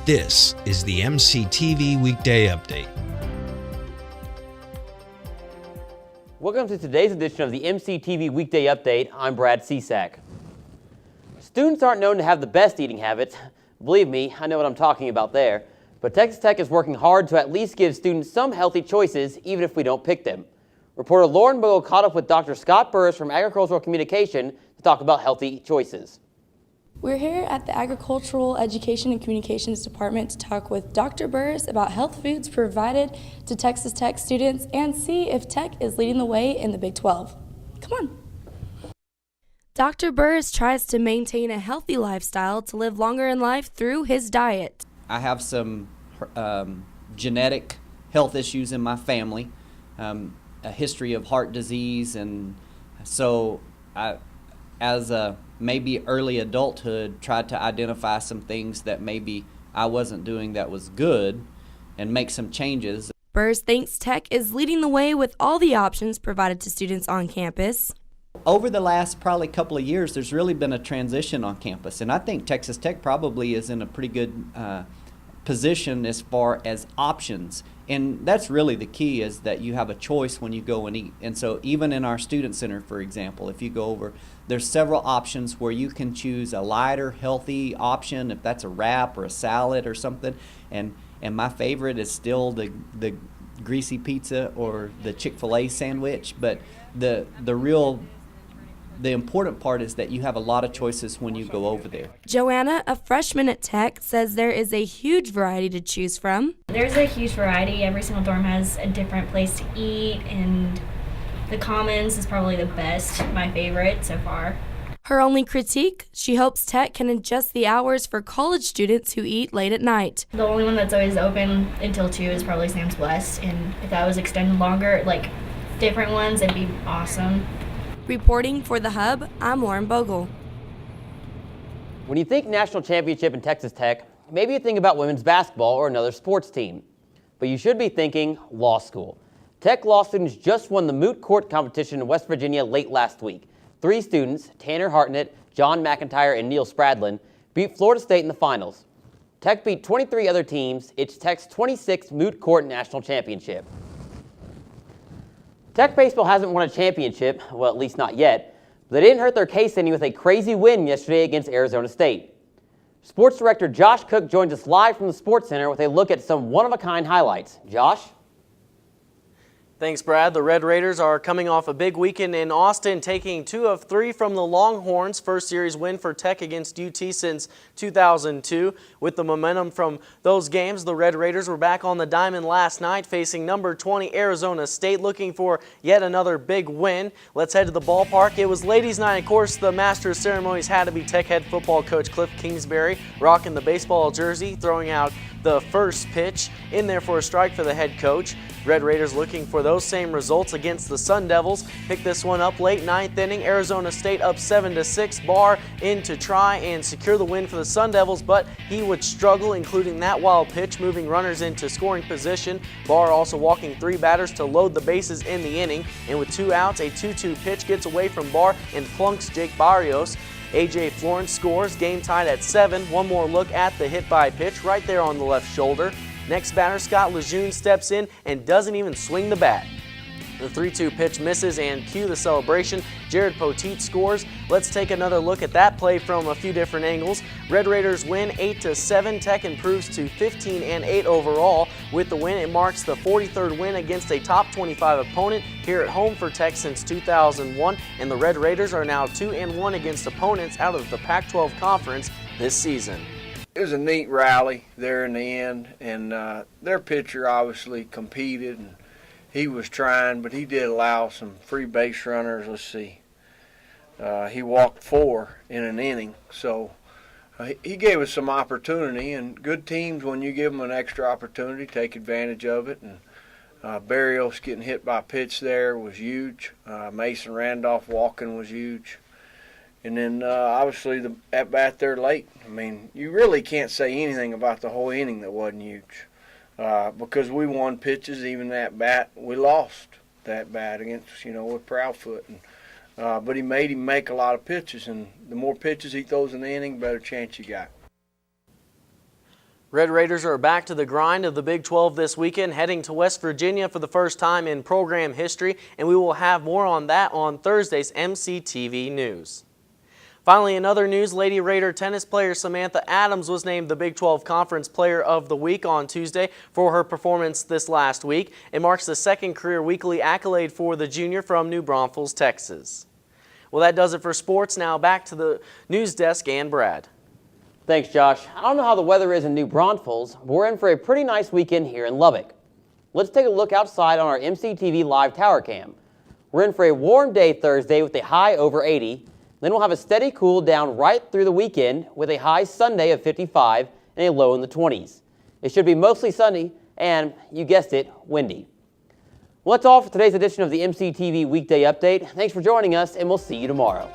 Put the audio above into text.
This is the MCTV Weekday Update. Welcome to today's edition of the MCTV Weekday Update. I'm Brad Cesak. Students aren't known to have the best eating habits. Believe me, I know what I'm talking about there. But Texas Tech is working hard to at least give students some healthy choices, even if we don't pick them. Reporter Lauren Bogle caught up with Dr. Scott Burris from Agricultural Communication to talk about healthy choices. We're here at the Agricultural Education and Communications Department to talk with Dr. Burris about health foods provided to Texas Tech students and see if Tech is leading the way in the Big 12. Come on. Dr. Burris tries to maintain a healthy lifestyle to live longer in life through his diet. I have some genetic health issues in my family, a history of heart disease, and so I, as a maybe early adulthood, tried to identify some things that maybe I wasn't doing that was good and make some changes. Burris thinks Tech is leading the way with all the options provided to students on campus. Over the last probably couple of years, there's really been a transition on campus, and I think Texas Tech probably is in a pretty good position as far as options. And that's really the key, is that you have a choice when you go and eat. And so even in our student center, for example, if you go over, there's several options where you can choose a lighter, healthy option, if that's a wrap or a salad or something. And my favorite is still the greasy pizza or the Chick-fil-A sandwich. But the important part is that you have a lot of choices when you go over there. Joanna, a freshman at Tech, says there is a huge variety to choose from. There's a huge variety. Every single dorm has a different place to eat, and the Commons is probably the best, my favorite so far. Her only critique, she hopes Tech can adjust the hours for college students who eat late at night. The only one that's always open until 2 is probably Sam's West, and if that was extended longer, like different ones, it'd be awesome. Reporting for The Hub, I'm Lauren Bogle. When you think national championship in Texas Tech, maybe you think about women's basketball or another sports team. But you should be thinking law school. Tech law students just won the moot court competition in West Virginia late last week. 3 students, Tanner Hartnett, John McIntyre, and Neil Spradlin, beat Florida State in the finals. Tech beat 23 other teams. It's Tech's 26th moot court national championship. Tech baseball hasn't won a championship, well, at least not yet, but they didn't hurt their case any with a crazy win yesterday against Arizona State. Sports director Josh Cook joins us live from the Sports Center with a look at some one-of-a-kind highlights. Josh? Thanks, Brad. The Red Raiders are coming off a big weekend in Austin, taking 2 of 3 from the Longhorns. First series win for Tech against UT since 2002. With the momentum from those games, the Red Raiders were back on the diamond last night, facing number 20 Arizona State, looking for yet another big win. Let's head to the ballpark. It was ladies' night. Of course, the Masters ceremonies had to be Tech head football coach Cliff Kingsbury, rocking the baseball jersey, throwing out the first pitch, in there for a strike for the head coach. Red Raiders looking for those same results against the Sun Devils. Picked this one up late 9th inning. Arizona State up 7-6. Barr in to try and secure the win for the Sun Devils, but he would struggle, including that wild pitch, moving runners into scoring position. Barr also walking 3 batters to load the bases in the inning, and with 2 outs, a 2-2 pitch gets away from Barr and plunks Jake Barrios. A.J. Florence scores, game tied at 7. One more look at the hit by pitch right there on the left shoulder. Next batter, Scott Lejeune, steps in and doesn't even swing the bat. The 3-2 pitch misses, and cue the celebration. Jared Poteet scores. Let's take another look at that play from a few different angles. Red Raiders win 8-7. Tech improves to 15-8 overall. With the win, it marks the 43rd win against a top 25 opponent here at home for Tech since 2001, and the Red Raiders are now 2-1 against opponents out of the Pac-12 conference this season. It was a neat rally there in the end, and their pitcher obviously competed, and he was trying, but he did allow some free base runners. Let's see. He walked 4 in an inning, so he gave us some opportunity, and good teams, when you give them an extra opportunity, take advantage of it. And Barrios getting hit by a pitch there was huge. Mason Randolph walking was huge. And then obviously the at-bat there late. I mean, you really can't say anything about the whole inning that wasn't huge. Because we won pitches, even that bat, we lost that bat against, with Proudfoot. But he made him make a lot of pitches, and the more pitches he throws in the inning, the better chance you got. Red Raiders are back to the grind of the Big 12 this weekend, heading to West Virginia for the first time in program history, and we will have more on that on Thursday's MCTV News. Finally, in other news, Lady Raider tennis player Samantha Adams was named the Big 12 Conference Player of the Week on Tuesday for her performance this last week. It marks the second career weekly accolade for the junior from New Braunfels, Texas. Well, that does it for sports. Now back to the news desk and Brad. Thanks, Josh. I don't know how the weather is in New Braunfels, but we're in for a pretty nice weekend here in Lubbock. Let's take a look outside on our MCTV Live Tower Cam. We're in for a warm day Thursday with a high over 80. Then we'll have a steady cool down right through the weekend with a high Sunday of 55 and a low in the 20s. It should be mostly sunny and, you guessed it, windy. Well, that's all for today's edition of the MCTV Weekday Update. Thanks for joining us, and we'll see you tomorrow.